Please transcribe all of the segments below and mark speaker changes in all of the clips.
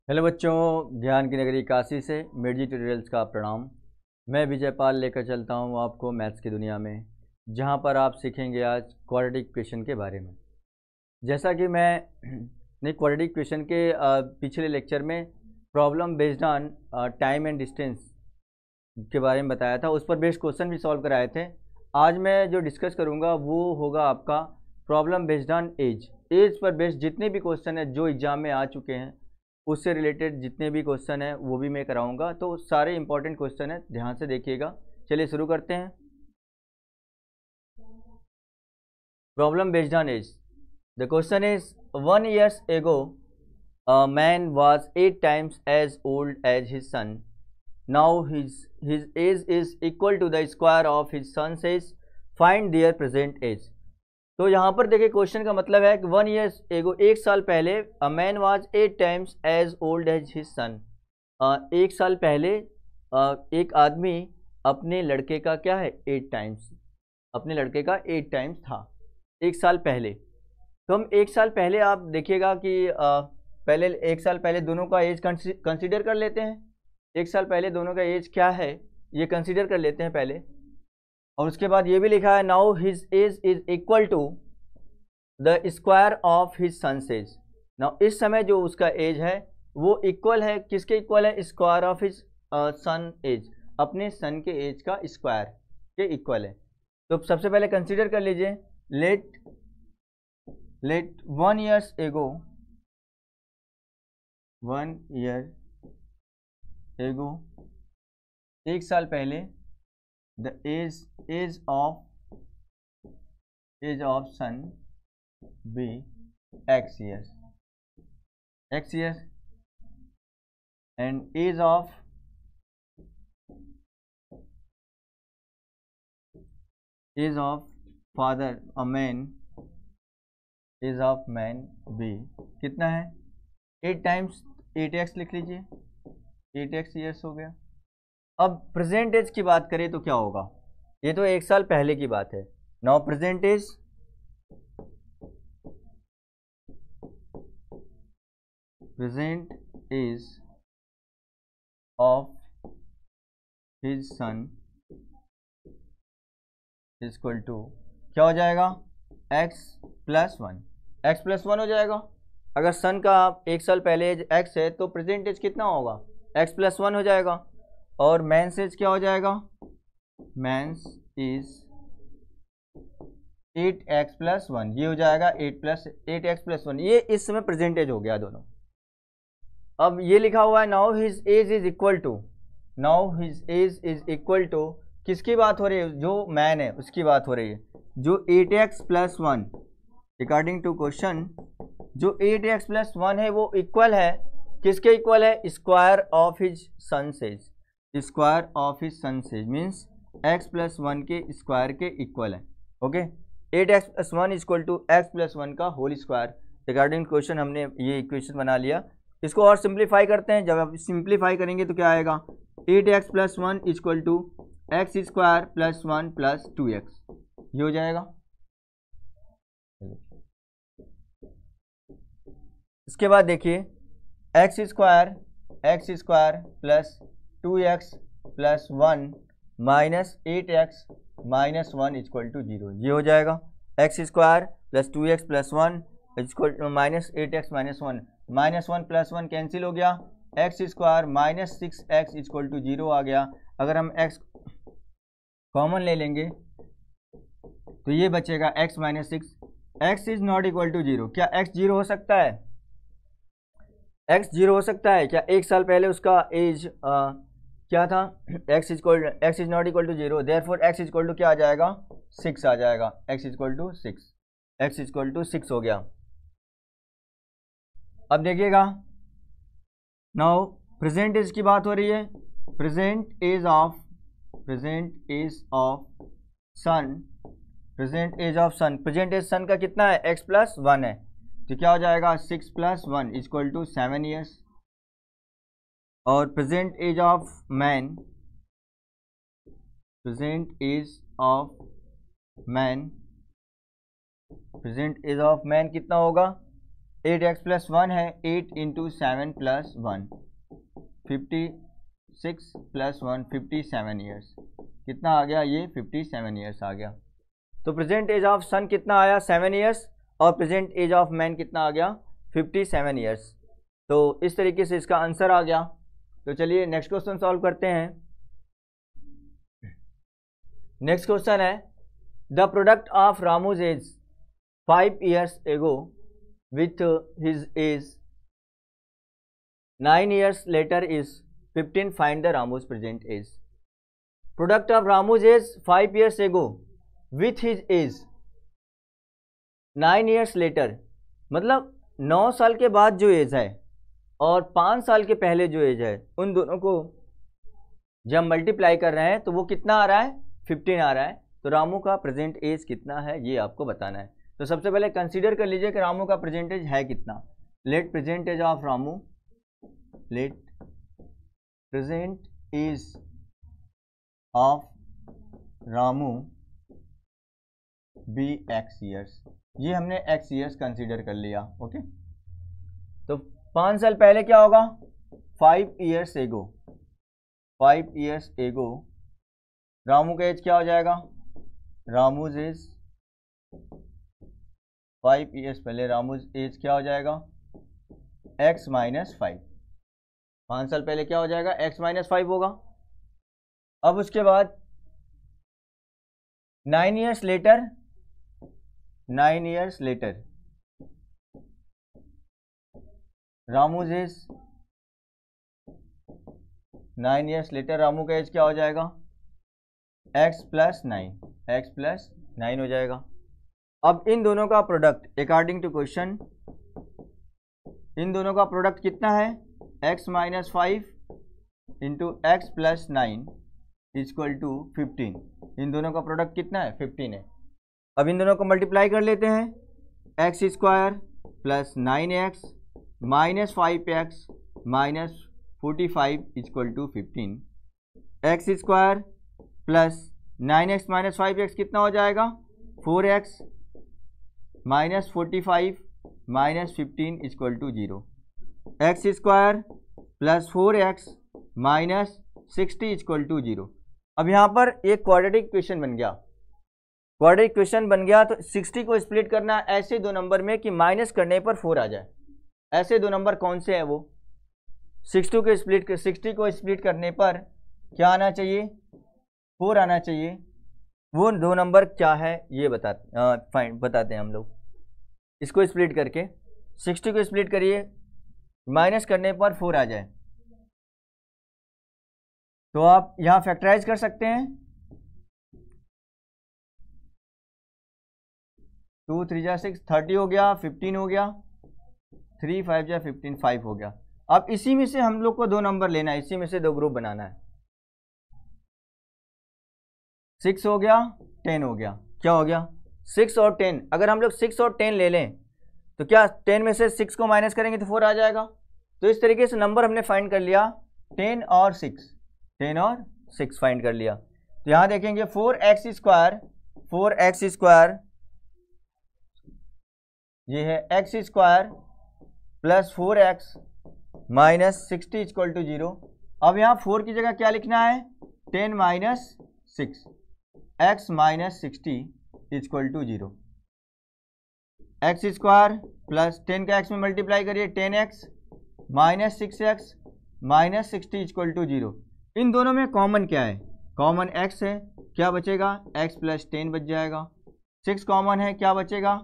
Speaker 1: Hello बच्चों, ज्ञान की नगरी काशी से मिर्जी ट्यूटोरियल्स का प्रणाम। मैं विजय पाल लेकर चलता हूं आपको मैथ्स की दुनिया में, जहां पर आप सीखेंगे आज क्वाड्रेटिक इक्वेशन के बारे में। जैसा कि मैं ने क्वाड्रेटिक इक्वेशन के पिछले लेक्चर में problem based on time and distance के बारे में बताया था, उस पर बेस्ड क्वेश्चन भी सॉल्व कराए थे। आज मैं जो डिस्कस करूँगा वो होगा आपका problem based on age. Age पर बेस्ड जितने भी क्वेश्चन हैं जो एग्ज़ाम में आ चुके हैं, उससे रिलेटेड जितने भी क्वेश्चन हैं वो भी मैं कराऊंगा। तो सारे इंपॉर्टेंट क्वेश्चन हैं, ध्यान से देखिएगा। चलिए शुरू करते हैं। Problem based on age. The question is 1 years ago a man was 8 times as old as his son. Now his age is equal to the square of his son's age. Find their present age. तो यहाँ पर देखिए question का मतलब है कि 1 years ago, 1 साल पहले, a man was 8 times as old as his son. 1 साल पहले एक आदमी अपने लड़के का क्या है 8 times, अपने लड़के का 8 times था 1 साल पहले। तो हम 1 साल पहले आप देखिएगा कि पहले 1 साल पहले दोनों का एज कंसीडर कर लेते हैं। 1 साल पहले दोनों का एज क्या है ये कंसीडर कर लेते हैं पहले, और उसके बाद ये भी लिखा है now his age is equal to the square of his son's age. Now इस समय जो उसका एज है वो इक्वल है, किसके इक्वल है? Square of his son age, अपने सन के एज का स्क्वायर के इक्वल है। तो सबसे पहले कंसीडर कर लीजिए, late 1 years ago, 1 year ago, 1 साल पहले, the age of son be x years, and age of father, a man, age of man be कितना है? 8 times 8x लिख लीजिए, 8x years हो गया। अब प्रेजेंट एज की बात करें तो क्या होगा? ये तो 1 साल पहले की बात है। Now present age of his son is equal to क्या हो जाएगा? x+1, x+1 हो जाएगा। अगर सन का 1 साल पहले एज x है तो प्रेजेंट एज कितना होगा? x+1 हो जाएगा। और मैंस एज क्या हो जाएगा? मैंस इज 8x+1, ये हो जाएगा 8x+1। ये इस समय प्रेजेंट एज हो गया दोनों। अब ये लिखा हुआ है now his age is equal to, now his age is equal to किसकी बात हो रही है? जो मैन है उसकी बात हो रही है। जो 8x+1 अकॉर्डिंग टू क्वेश्चन, जो 8x+1 है वो इक्वल है किसके इक्वल है? Square of his son age. Square of his son age means x+1 के स्क्वायर के इक्वल है। Okay, 8x+1 equal to x+1 का whole square. According to question हमने ये इक्वेशन बना लिया। इसको और सिंप्लीफाई करते हैं। जब आप सिंप्लीफाई करेंगे तो क्या आएगा? 8x+1 equal to x² + 1 + 2x, ये हो जाएगा। इसके बाद देखिए x² + 2x + 1 -8x - 1 equal to 0, ये हो जाएगा। x² + 2x + 1 equal to -8x - 1, -1 + 1 cancel हो गया, x² - 6x इक्वल टू 0 आ गया। अगर हम x कॉमन ले लेंगे तो ये बचेगा x - 6। x is not equal to 0। क्या x 0 हो सकता है? x 0 हो सकता है क्या? 1 साल पहले उसका एज क्या था? x is not equal to 0, therefore x equal to क्या आ जाएगा? 6 आ जाएगा। x equal to 6, x equal to 6 हो गया। अब देखिएगा नाउ प्रेजेंट एज की बात हो रही है। Present age of son, present age of son, present age son का कितना है? x+1 है, तो क्या हो जाएगा? 6 + 1 इक्वल टू 7 years। और present age of man, present age of man कितना होगा? 8x प्लस 1 है, 8 इंटू 7 प्लस 1, 56 प्लस 1 57 ईयर्स। कितना आ गया? ये 57 ईयर्स आ गया। तो प्रेजेंट एज ऑफ सन कितना आया? 7 ईयर्स। और प्रेजेंट एज ऑफ मैन कितना आ गया? 57 ईयर्स। तो इस तरीके से इसका आंसर आ गया। तो चलिए नेक्स्ट क्वेश्चन सॉल्व करते हैं। नेक्स्ट क्वेश्चन है the product of Ramu's age 5 years ago with his age 9 years later is 15. Find the Ramu's present age. Product of Ramu's age 5 years ago with his age 9 years later, मतलब 9 साल के बाद जो as है और 5 साल के पहले जो एज है, उन दोनों को जब मल्टीप्लाई कर रहे हैं तो वो कितना आ रहा है? 15 आ रहा है। तो रामू का प्रेजेंट एज कितना है ये आपको बताना है। तो सबसे पहले कंसीडर कर लीजिए कि रामू का प्रेजेंट एज है कितना। Let present age of Ramu, let present age of Ramu be x years. ये हमने x ईयर्स कंसीडर कर लिया। ओके, तो 5 साल पहले क्या होगा? 5 years एगो, 5 years एगो रामू का एज क्या हो जाएगा? रामूज एज 5 years पहले रामूज एज क्या हो जाएगा? x minus 5। 5 साल पहले क्या हो जाएगा? x माइनस 5 होगा। अब उसके बाद 9 years later, 9 years later Ramu's age 9 years later Ramu का एज क्या हो जाएगा? x प्लस 9, x प्लस 9 हो जाएगा। अब इन दोनों का प्रोडक्ट अकॉर्डिंग टू क्वेश्चन, इन दोनों का प्रोडक्ट कितना है? x minus 5 into x plus 9 equal to 15। इन दोनों का प्रोडक्ट कितना है? 15 है। अब इन दोनों को मल्टीप्लाई कर लेते हैं। X square plus 9x minus 5x minus 45 equal to 15। X square plus 9x minus 5x कितना हो जाएगा? 4x minus 45 minus 15 equal to 0। X square plus 4x minus 60 equal to 0। अब यहाँ पर एक क्वाड्रेटिक क्वेश्चन बन गया। क्वाड्रेटिक क्वेश्चन बन गया तो 60 को स्प्लिट करना ऐसे दो नंबर में कि माइनस करने पर 4 आ जाए। ऐसे दो नंबर कौन से हैं? वो 60 को स्प्लिट करने पर क्या आना चाहिए? 4 आना चाहिए। वो दो नंबर क्या है ये बताते हैं हम लोग। इसको स्प्लिट करके 60 को स्प्लिट करिए, माइनस करने पर 4 आ जाए तो आप यहाँ फैक्टराइज कर सकते हैं। 2 3 जा 6, 30 हो गया, 15 हो गया, 3 5 जा 15, 5 हो गया। अब इसी में से हम लोग को दो नंबर लेना है, इसी में से दो ग्रुप बनाना है। 6 हो गया, 10 हो गया। क्या हो गया? 6 और 10। अगर हम लोग 6 और 10 ले लें तो क्या 10 में से 6 को माइनस करेंगे तो 4 आ जाएगा। तो इस तरीके से नंबर हमने फाइंड कर लिया 10 और 6 फाइंड कर लिया। तो यहाँ देखेंगे 4x स्क्वायर ये है x square plus 4x minus 60 equal to 0। अब यहाँ 4 की जगह क्या लिखना है? 10 minus 6 x minus 60 equal to 0। X square plus 10 का x में मल्टीप्लाई करिए 10x minus 6x minus 60 equal to 0। इन दोनों में कॉमन क्या है? कॉमन x है, क्या बचेगा? x प्लस 10 बच जाएगा। 6 कॉमन है, क्या बचेगा?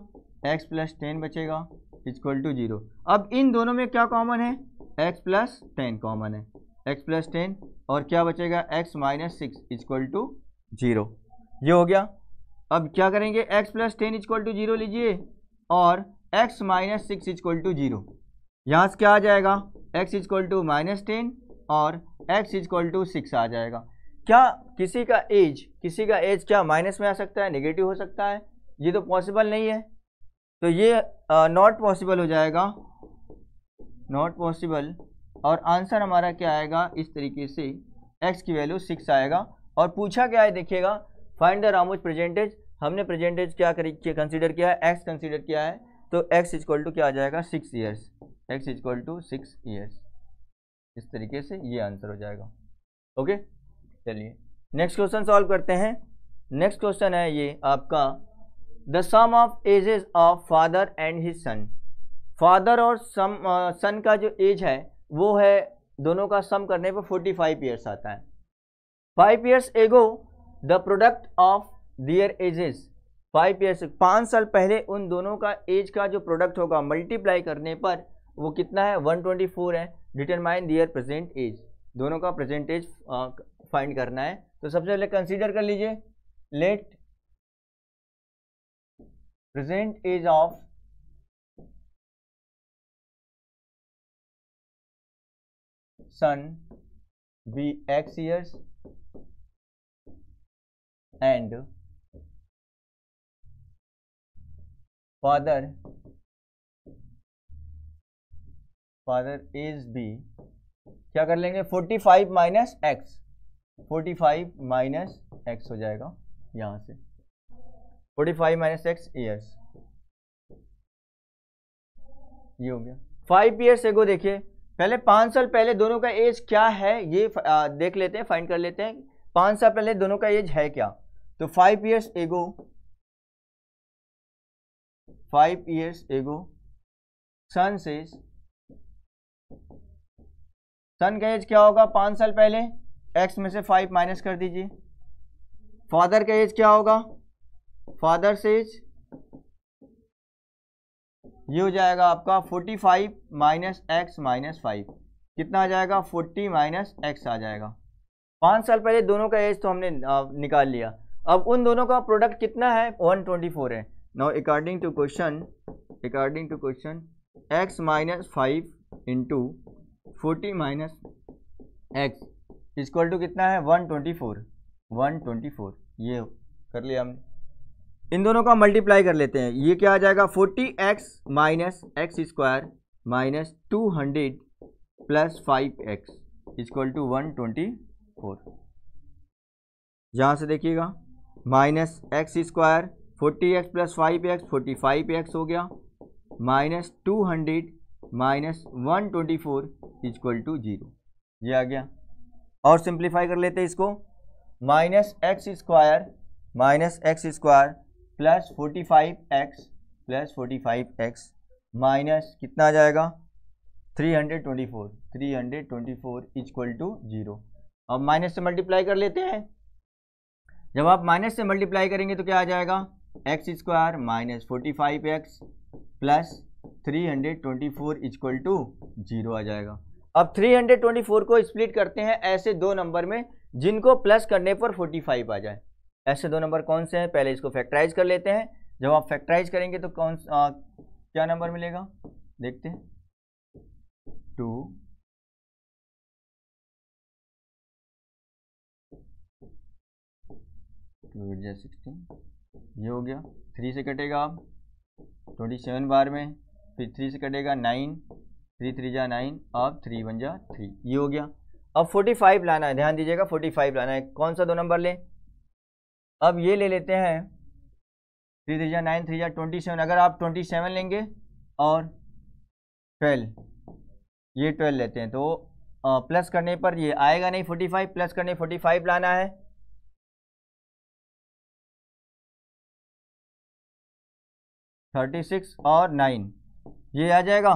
Speaker 1: x प्लस 10 बचेगा इक्वल टू 0। अब इन दोनों में क्या कॉमन है? x प्लस 10 कॉमन है, x प्लस 10 और क्या बचेगा? x minus 6 equal to 0। ये हो गया। अब क्या करेंगे? x प्लस 10 इक्वल टू 0 लीजिए और x माइनस 6 इक्वल टू 0। यहाँ से क्या आ जाएगा? x इक्वल टू माइनस 10 और x इक्वल टू 6 आ जाएगा। क्या किसी का एज क्या माइनस में आ सकता है, नेगेटिव हो सकता है? ये तो पॉसिबल नहीं है। तो ये नॉट पॉसिबल हो जाएगा, नॉट पॉसिबल। और आंसर हमारा क्या आएगा? इस तरीके से x की वैल्यू 6 आएगा। और पूछा क्या है देखिएगा, फाइंड द रामूज प्रेजेंटेज। हमने प्रेजेंटेज क्या कंसीडर किया है? x कंसीडर किया है। तो x इक्वल टू क्या आ जाएगा 6 years, x equal to 6 years. इस तरीके से ये आंसर हो जाएगा। ओके, चलिए नेक्स्ट क्वेश्चन सॉल्व करते हैं। नेक्स्ट क्वेश्चन है ये आपका, the sum of ages of father and his son. Father और सन का जो एज है वो है, दोनों का सम करने पर 45 ईयर्स आता है। 5 years ago the product of their ages, 5 साल पहले उन दोनों का एज का जो प्रोडक्ट होगा मल्टीप्लाई करने पर वो कितना है 124 है। डिटरमाइन दियर प्रेजेंट एज, दोनों का प्रेजेंट एज फाइंड करना है। तो सबसे पहले कंसीडर कर लीजिए, let present age of son be x years and father is b, क्या कर लेंगे 45 माइनस एक्स, 45 माइनस एक्स हो जाएगा यहाँ से, 45 माइनस एक्स ईयर्स, ये हो गया। 5 ईयर्स एगो देखिए, पहले 5 साल पहले दोनों का एज क्या है ये देख लेते हैं, फाइंड कर लेते हैं 5 साल पहले दोनों का एज है क्या। तो 5 ईयर्स एगो, 5 ईयर्स एगो सन सेज, सन का एज क्या होगा 5 साल पहले, एक्स में से 5 माइनस कर दीजिए। फादर का एज क्या होगा, फादर सेज ये हो जाएगा आपका 45 माइनस एक्स माइनस 5, कितना आ जाएगा 40 माइनस एक्स आ जाएगा। 5 साल पहले दोनों का एज तो हमने निकाल लिया। अब उन दोनों का प्रोडक्ट कितना है 124 है। Now according to question x minus 5 into 40 minus x equal to कितना है 124, ये कर लिया हमने। इन दोनों का मल्टीप्लाई कर लेते हैं, ये क्या आ जाएगा 40x minus x square minus 200 plus 5x equal to 124। यहाँ से देखिएगा minus x square 40x plus 5x 45x हो गया, माइनस 200 माइनस 124 इक्वल टू 0, ये आ गया। और सिंप्लीफाई कर लेते हैं इसको, minus x square plus 45x minus कितना आ जाएगा 324 इक्वल टू 0। अब माइनस से मल्टीप्लाई कर लेते हैं, जब आप माइनस से मल्टीप्लाई करेंगे तो क्या आ जाएगा x square minus 45x plus 324 equal to 0 आ जाएगा। अब 324 को स्प्लिट करते हैं ऐसे दो नंबर में जिनको प्लस करने पर 45 आ जाए। ऐसे दो नंबर कौन से हैं, पहले इसको फैक्टराइज कर लेते हैं। जब आप फैक्टराइज करेंगे तो क्या नंबर मिलेगा देखते हैं 2 16, ये हो गया। 3 से कटेगा अब 27 बार में, फिर 3 से कटेगा 9, 3 3 जा 9, अब 3 1 जा 3, ये हो गया। अब 45 लाना है, ध्यान दीजिएगा 45 लाना है। कौन सा दो नंबर लें, अब ये ले लेते हैं 3 3 जा 9, 3 जा 27। अगर आप 27 लेंगे और 12, ये 12 लेते हैं तो प्लस करने पर ये आएगा नहीं 45, प्लस करने 45 लाना है। (36) और 9 ये आ जाएगा,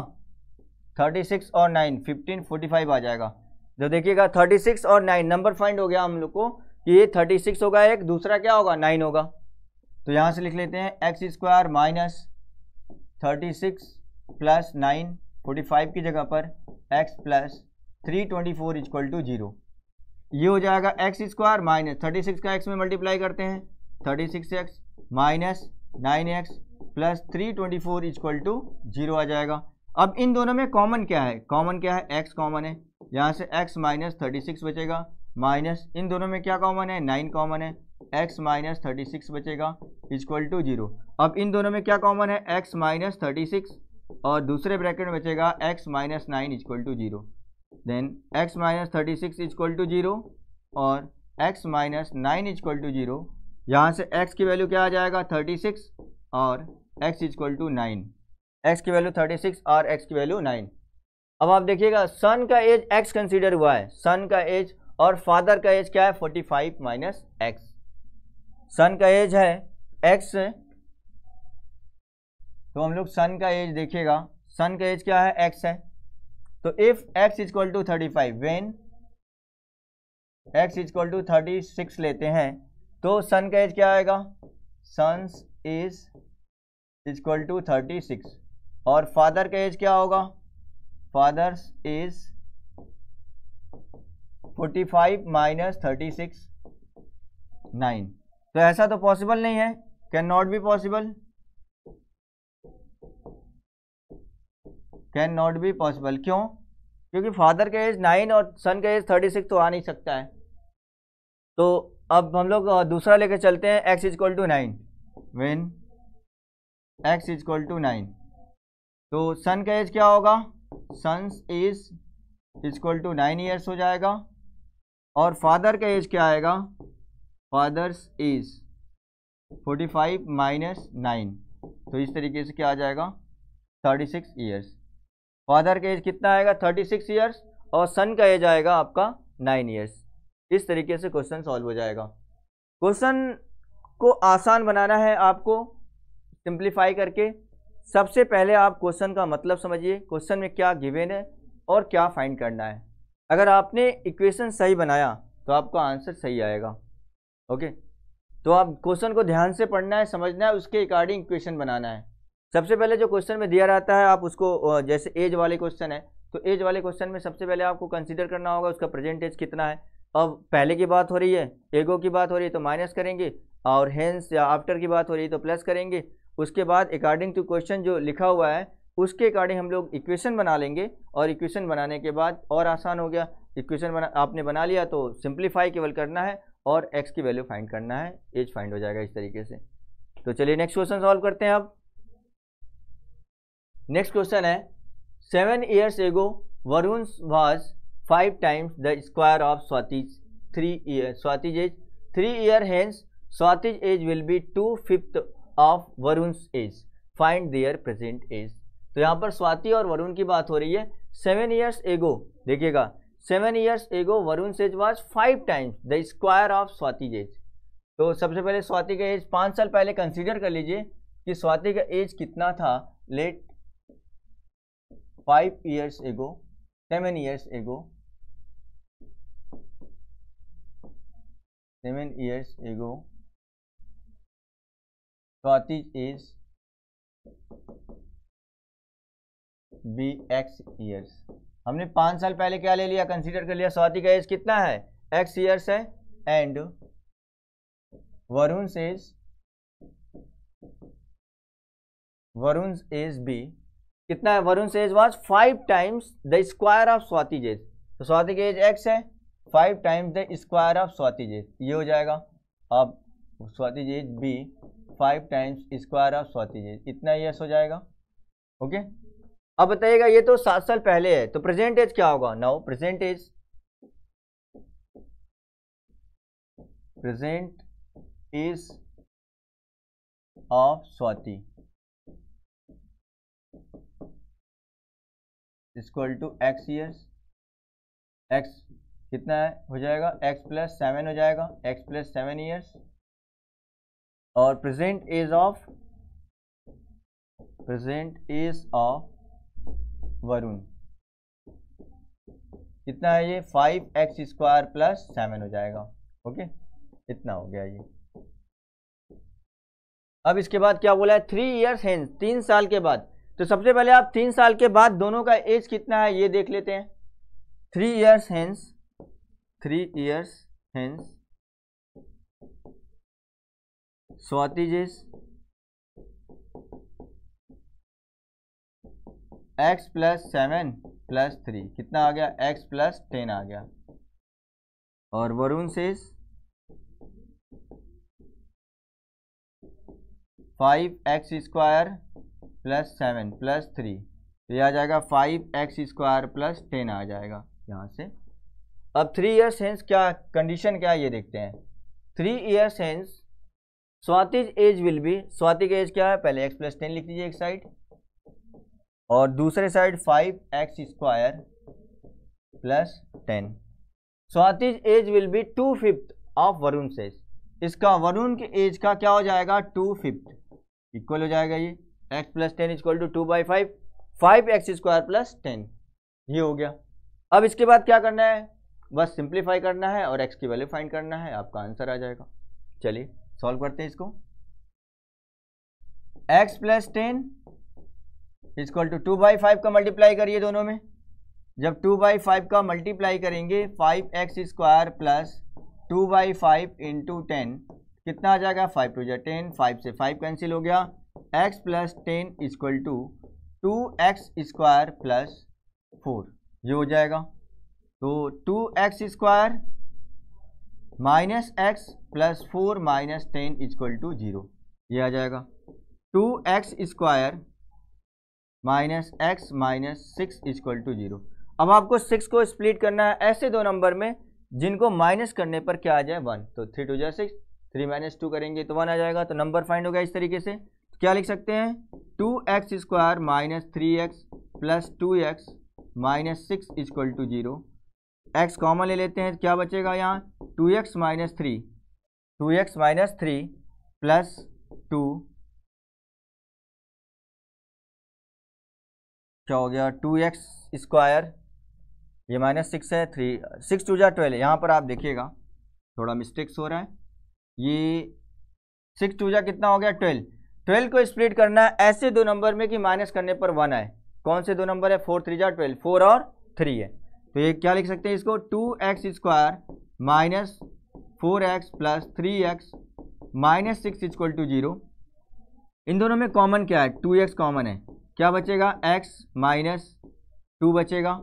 Speaker 1: 36 और 9 15 45 आ जाएगा। जो देखिएगा 36 और 9 नंबर फाइंड हो गया हम लोग को कि ये 36 होगा एक, दूसरा क्या होगा 9 होगा। तो यहाँ से लिख लेते हैं एक्स स्क्वायर माइनस 36 प्लस 9 45 की जगह पर x प्लस 324 इक्वल टू 0, ये हो जाएगा एक्स स्क्वायर माइनस 36 का x में मल्टीप्लाई करते हैं 36x minus 9x plus 324 equal to 0 आ जाएगा। अब इन दोनों में कॉमन क्या है, x कॉमन है, यहाँ से x माइनस 36 बचेगा, माइनस इन दोनों में क्या कॉमन है 9 कॉमन है, x माइनस 36 बचेगा इक्वल टू 0। अब इन दोनों में क्या कॉमन है x माइनस 36 और दूसरे ब्रैकेट में बचेगा x minus 9 equal to 0। Then x minus 36 equal to 0 और x माइनस 9 इक्वल टू 0। यहाँ से x की वैल्यू क्या आ जाएगा 36 और x इक्वल टू 9, x की वैल्यू 36 और x की वैल्यू 9। अब आप देखिएगा सन का एज x कंसीडर हुआ है, सन का एज, और फादर का एज क्या है 45 माइनस x। सन का एज है x, तो हम लोग सन का एज देखिएगा, सन का एज क्या है x है, तो if x equal to 35 when x equal to 36 लेते हैं तो सन का एज क्या आएगा, सन्स इज इक्वल टू 36, और फादर का एज क्या होगा, फादर्स इज 45 माइनस 36 9। तो ऐसा तो पॉसिबल नहीं है, can not be possible, can not be possible. क्यों? क्योंकि फादर का एज 9 और सन का एज 36 तो आ नहीं सकता है। तो अब हम लोग दूसरा लेके चलते हैं, x equal to 9 when x equal to 9, तो सन का एज क्या होगा, son's is equal to 9 years हो जाएगा, और फादर का एज क्या आएगा, फादर्स इज 45 माइनस 9, तो इस तरीके से क्या आ जाएगा 36 ईयर्स। फादर का एज कितना आएगा 36 ईयर्स, और सन का एज आएगा आपका 9 ईयर्स। इस तरीके से क्वेश्चन सॉल्व हो जाएगा। क्वेश्चन को आसान बनाना है आपको सिंप्लीफाई करके। सबसे पहले आप क्वेश्चन का मतलब समझिए, क्वेश्चन में क्या गिवन है और क्या फाइंड करना है। अगर आपने इक्वेशन सही बनाया तो आपका आंसर सही आएगा। ओके, तो आप क्वेश्चन को ध्यान से पढ़ना है, समझना है, उसके अकॉर्डिंग इक्वेशन बनाना है। सबसे पहले जो क्वेश्चन में दिया रहता है आप उसको, जैसे एज वाले क्वेश्चन है तो एज वाले क्वेश्चन में सबसे पहले आपको कंसीडर करना होगा उसका प्रेजेंट एज कितना है। अब पहले की बात हो रही है, एगो की बात हो रही है तो माइनस करेंगे, और हेंस या आफ्टर की बात हो रही है तो प्लस करेंगे। उसके बाद अकॉर्डिंग टू क्वेश्चन जो लिखा हुआ है उसके अकॉर्डिंग हम लोग इक्वेशन बना लेंगे, और इक्वेशन बनाने के बाद और आसान हो गया, इक्वेशन आपने बना लिया तो सिंप्लीफाई केवल करना है और x की वैल्यू फाइंड करना है, एज फाइंड हो जाएगा इस तरीके से। तो चलिए नेक्स्ट क्वेश्चन सॉल्व करते हैं। अब नेक्स्ट क्वेश्चन है 7 years ago Varun was 5 times the square of Swati's 3 year Swati's age 3 year, hence Swati's age will be 2/5 of Varun's age, find their present age। तो यहाँ पर स्वाति और वरुण की बात हो रही है। 7 years ago, देखिएगा 7 years ago वरुण's age was 5 times the square of Swati's age। तो सबसे पहले स्वाति का एज 5 साल पहले कंसीडर कर लीजिए कि स्वाति का एज कितना था। Let 5 years ago 7 years ago 7 years ago Swati's age be x years। हमने 5 साल पहले क्या ले लिया, कंसीडर कर लिया स्वाति का एज कितना है x ईयर्स है, एंड वरुण's एज भी कितना है, Varun age was 5 times the square of Swati's age. तो स्वाति की एज x है, 5 times the square of Swati's age, ये हो जाएगा। अब स्वाति's एज भी 5 times square of Swati's age, इतना ईयर्स हो जाएगा। ओके, अब बताइएगा ये तो 7 साल पहले है, तो प्रेजेंट एज क्या होगा। Now present age of Swati equal to x years, x कितना है हो जाएगा x प्लस 7 हो जाएगा, x प्लस 7 ईयर्स, और प्रेजेंट एज ऑफ वरुण कितना है, ये 5x स्क्वायर प्लस 7 हो जाएगा। ओके, इतना हो गया ये। अब इसके बाद क्या बोला है, 3 years हेंस, 3 साल के बाद। तो सबसे पहले आप 3 साल के बाद दोनों का एज कितना है ये देख लेते हैं। 3 years hence Swati's age x plus 7 plus 3 कितना आ गया, x प्लस 10 आ गया, और Varun age 5x square plus 7 plus 3, तो यह आ जाएगा 5x स्क्वायर प्लस 10 आ जाएगा यहाँ से। अब 3 years हेंस क्या कंडीशन क्या है ये देखते हैं। 3 years hence Swati's age will be, Swati का एज क्या है, पहले x प्लस 10 लिख लीजिए एक साइड, और दूसरे side 5x² plus 10। Swati's age will be 2/5 of Varun's age. इसका वरुण के एज का क्या हो जाएगा 2/5 इक्वल हो जाएगा ये x plus 10 equal to 2/5 5x² plus 10 ये हो गया। अब इसके बाद क्या करना है, बस सिंप्लीफाई करना है और x की वैल्यू फाइंड करना है, आपका आंसर आ जाएगा। चलिए सॉल्व करते हैं इसको। x प्लस 10 इक्वल टू 2/5 का मल्टीप्लाई करिए दोनों में। जब 2/5 का मल्टीप्लाई करेंगे 5x² प्लस 2/5 इंटू 10 कितना आ जाएगा 5 2 10, 5 से 5 कैंसिल हो गया। x plus 10 equal to 2x² plus 4 ये हो जाएगा। तो 2x² minus x plus 4 minus 10 equal to 0 ये आ जाएगा। 2x² minus x minus 6 equal to 0। अब आपको 6 को स्प्लिट करना है ऐसे दो नंबर में जिनको माइनस करने पर क्या आ जाए 1। तो 3 2 6, 3 माइनस 2 करेंगे तो 1 आ जाएगा। तो नंबर फाइंड होगा इस तरीके से। तो क्या लिख सकते हैं 2x² minus 3x plus 2x minus 6 equal to 0। x common ले लेते हैं, क्या बचेगा यहाँ 2x माइनस 3 प्लस 2 क्या हो गया 2x², ये माइनस 6 है, 6 2 12। यहाँ पर आप देखिएगा थोड़ा मिस्टेक्स हो रहा है, ये 6 2 कितना हो गया 12। 12 को स्प्लिट करना है ऐसे दो नंबर में कि माइनस करने पर 1 आए। कौन से दो नंबर है 4 3 12, 4 और 3 है। तो ये क्या लिख सकते हैं इसको 2x² minus 4x plus 3x minus 6 equal to 0। इन दोनों में कॉमन क्या है 2x कॉमन है, क्या बचेगा x माइनस 2 बचेगा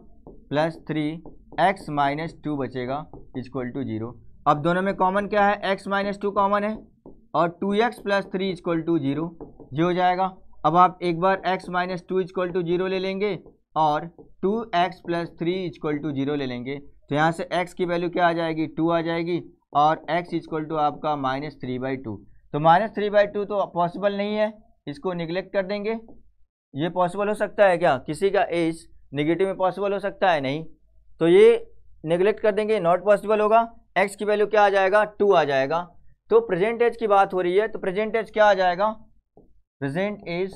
Speaker 1: प्लस 3x माइनस 2 बचेगा इक्वल टू 0। अब दोनों में कॉमन क्या है x माइनस 2 कॉमन है और 2x प्लस 3 इक्वल टू 0 ये हो जाएगा। अब आप एक बार x माइनस 2 इक्वल टू 0 ले लेंगे और 2x प्लस 3 इक्वल टू 0 ले लेंगे। तो यहाँ से x की वैल्यू क्या आ जाएगी 2 आ जाएगी और x इक्वल टू आपका -3/2। तो -3/2 तो पॉसिबल नहीं है, इसको निगलेक्ट कर देंगे। ये पॉसिबल हो सकता है क्या, किसी का एज नेगेटिव में पॉसिबल हो सकता है नहीं, तो ये नेगलेक्ट कर देंगे, नॉट पॉसिबल होगा। x की वैल्यू क्या आ जाएगा 2 आ जाएगा। तो प्रेजेंट एज की बात हो रही है, तो प्रेजेंट एज क्या आ जाएगा प्रेजेंट एज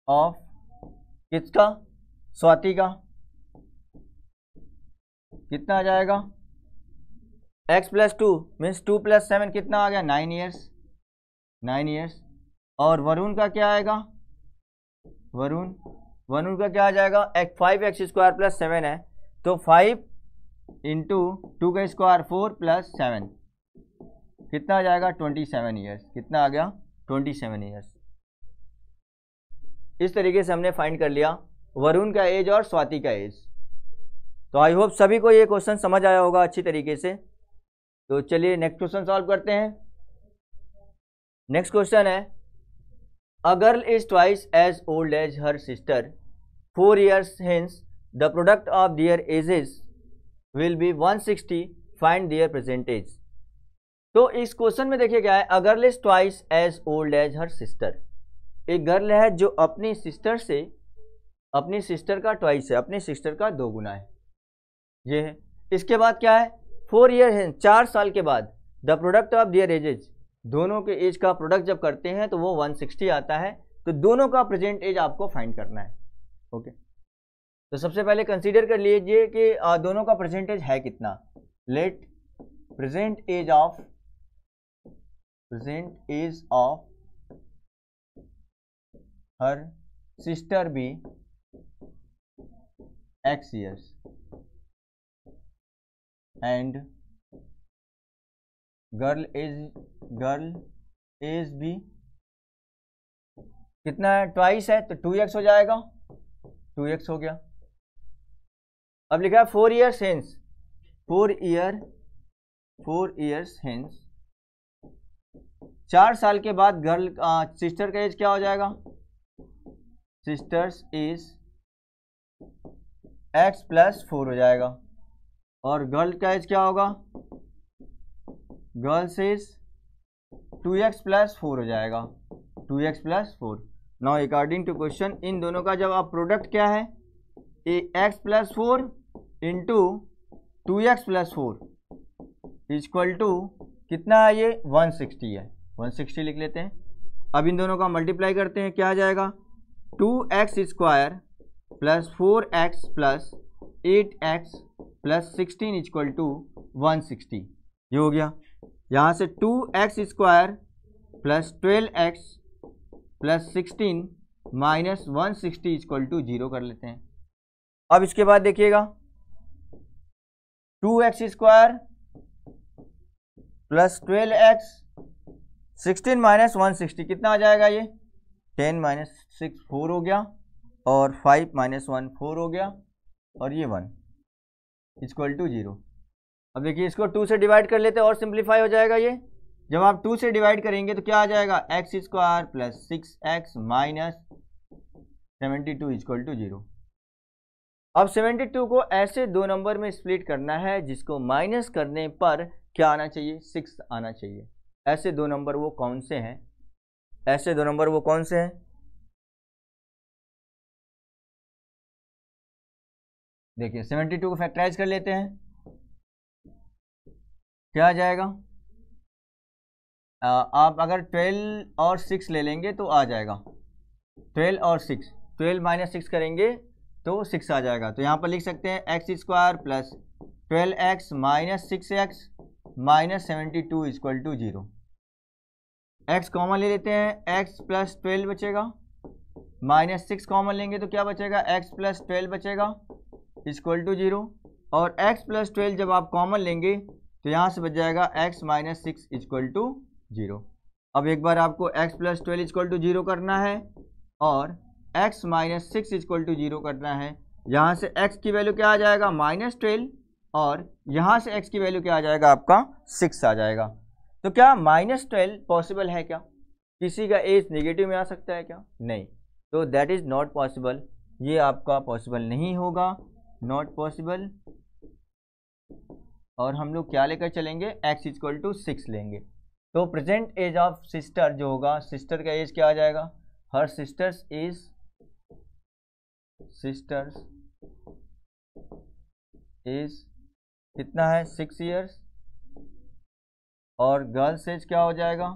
Speaker 1: ऑफ किसका स्वाति का कितना आ जाएगा x प्लस 2 मीन्स 2 + 7 कितना आ गया 9 ईयर्स। और वरुण का क्या आएगा वरुण का क्या आ जाएगा 5x² प्लस 7 है, तो 5 इंटू 2 का स्क्वायर 4 प्लस 7 कितना आ जाएगा 27 ईयर्स। कितना आ गया 27 ईयर्स। इस तरीके से हमने फाइंड कर लिया वरुण का एज और स्वाति का एज। तो आई होप सभी को ये क्वेश्चन समझ आया होगा अच्छी तरीके से। तो चलिए नेक्स्ट क्वेश्चन सॉल्व करते हैं। नेक्स्ट क्वेश्चन है a girl is twice as old as her sister 4 years hence the product of their ages will be 160, find their percent age। तो इस क्वेश्चन में देखिए क्या है a girl is twice as old as her sister. एक girl है जो अपनी सिस्टर का ट्वाइस है, अपनी सिस्टर का 2 गुना है, ये है। इसके बाद क्या है 4 years है 4 साल के बाद the product of their edges, दोनों के एज का प्रोडक्ट जब करते हैं तो वो 160 आता है। तो दोनों का प्रेजेंट एज आपको फाइंड करना है। ओके तो सबसे पहले कंसीडर कर लीजिए कि दोनों का प्रेजेंट एज है कितना। Let present age of her sister be x years and girl age भी कितना है ट्वाइस है तो 2x हो जाएगा, 2x हो गया। अब लिखा है 4 years hence, 4 years hence 4 साल के बाद गर्ल सिस्टर का एज क्या हो जाएगा सिस्टर्स एज x प्लस 4 हो जाएगा और गर्ल का एज क्या होगा गर्ल्स एज 2x प्लस 4 हो जाएगा। 2x plus 4। Now according to question इन दोनों का जब आप प्रोडक्ट क्या है, x plus 4 into 2x plus 4 equal to कितना है, ये 160 है, 160 लिख लेते हैं। अब इन दोनों का मल्टीप्लाई करते हैं, क्या आ जाएगा, 2x square plus 4x plus 8x plus 16 equal to 160। ये हो गया। यहाँ से 2x square plus 12x plus 16 minus 160 equal to 0 कर लेते हैं। अब इसके बाद देखिएगा 2x square plus 12x 16 minus 160 कितना आ जाएगा, ये 10 माइनस 6 4 हो गया, और 5 माइनस 1 4 हो गया, और ये 1 इक्वल टू 0। अब देखिए इसको 2 से डिवाइड कर लेते हैं और सिंप्लीफाई हो जाएगा। ये जब आप 2 से डिवाइड करेंगे तो क्या आ जाएगा, x square plus 6x minus 72 equal to 0। अब 72 को ऐसे दो नंबर में स्प्लिट करना है जिसको माइनस करने पर क्या आना चाहिए, 6 आना चाहिए। ऐसे दो नंबर वो कौन से हैं, ऐसे दो नंबर वो कौन से हैं, देखिए 72 को फैक्टराइज कर लेते हैं, क्या आ जाएगा, आप अगर 12 और 6 ले लेंगे तो आ जाएगा 12 और 6, 12 माइनस 6 करेंगे तो 6 आ जाएगा। तो यहाँ पर लिख सकते हैं x square plus 12x minus 6x minus 72 equal to 0। x common ले लेते हैं, x प्लस 12 बचेगा, माइनस 6 कॉमन लेंगे तो क्या बचेगा, x प्लस 12 बचेगा इक्वल टू 0, और x प्लस 12 जब आप कॉमन लेंगे तो यहाँ से बच जाएगा x माइनस 6 इक्वल टू 0। अब एक बार आपको x प्लस 12 इक्वल टू 0 करना है और x माइनस 6 इक्वल टू 0 करना है। यहाँ से x की वैल्यू क्या आ जाएगा, माइनस 12, और यहाँ से x की वैल्यू क्या आ जाएगा, आपका 6 आ जाएगा। तो क्या माइनस 12 पॉसिबल है क्या, किसी का एज नेगेटिव में आ सकता है क्या, नहीं, तो दैट इज़ नॉट पॉसिबल, ये आपका पॉसिबल नहीं होगा, नॉट पॉसिबल। और हम लोग क्या लेकर चलेंगे, x इक्वल टू 6 लेंगे। तो प्रेजेंट एज ऑफ सिस्टर जो होगा, सिस्टर का एज क्या आ जाएगा, हर सिस्टर्स एज कितना है, 6 ईयर्स, और गर्ल्स एज क्या हो जाएगा,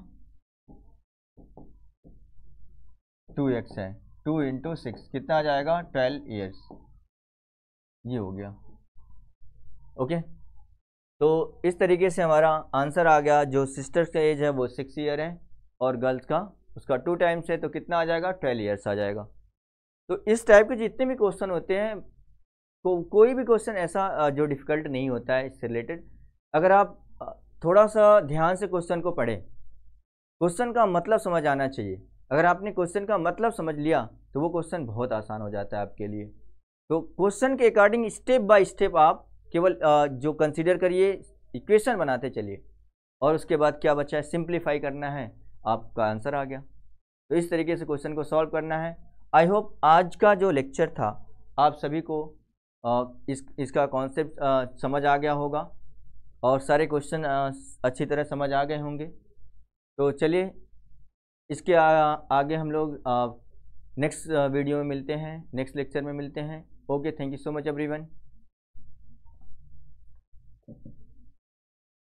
Speaker 1: 2x है, 2 इंटू 6 कितना आ जाएगा, 12 ईयर्स। ये हो गया, ओके। तो इस तरीके से हमारा आंसर आ गया, जो सिस्टर्स का एज है वो 6 ईयर है, और गर्ल्स का उसका 2 टाइम्स है, तो कितना आ जाएगा, 12 ईयर्स आ जाएगा। तो इस टाइप के जितने भी क्वेश्चन होते हैं, कोई भी क्वेश्चन ऐसा जो डिफ़िकल्ट नहीं होता है इससे रिलेटेड, अगर आप थोड़ा सा ध्यान से क्वेश्चन को पढ़ें, क्वेश्चन का मतलब समझ आना चाहिए। अगर आपने क्वेश्चन का मतलब समझ लिया तो वो क्वेश्चन बहुत आसान हो जाता है आपके लिए। तो क्वेश्चन के अकॉर्डिंग स्टेप बाय स्टेप आप केवल जो कंसीडर करिए, इक्वेशन बनाते चलिए, और उसके बाद क्या बचा है, सिंप्लीफाई करना है, आपका आंसर आ गया। तो इस तरीके से क्वेश्चन को सॉल्व करना है। आई होप आज का जो लेक्चर था आप सभी को इसका कॉन्सेप्ट समझ आ गया होगा, और सारे क्वेश्चन अच्छी तरह समझ आ गए होंगे। तो चलिए इसके आगे हम लोग नेक्स्ट वीडियो में मिलते हैं, नेक्स्ट लेक्चर में मिलते हैं। Okay, thank you so much everyone.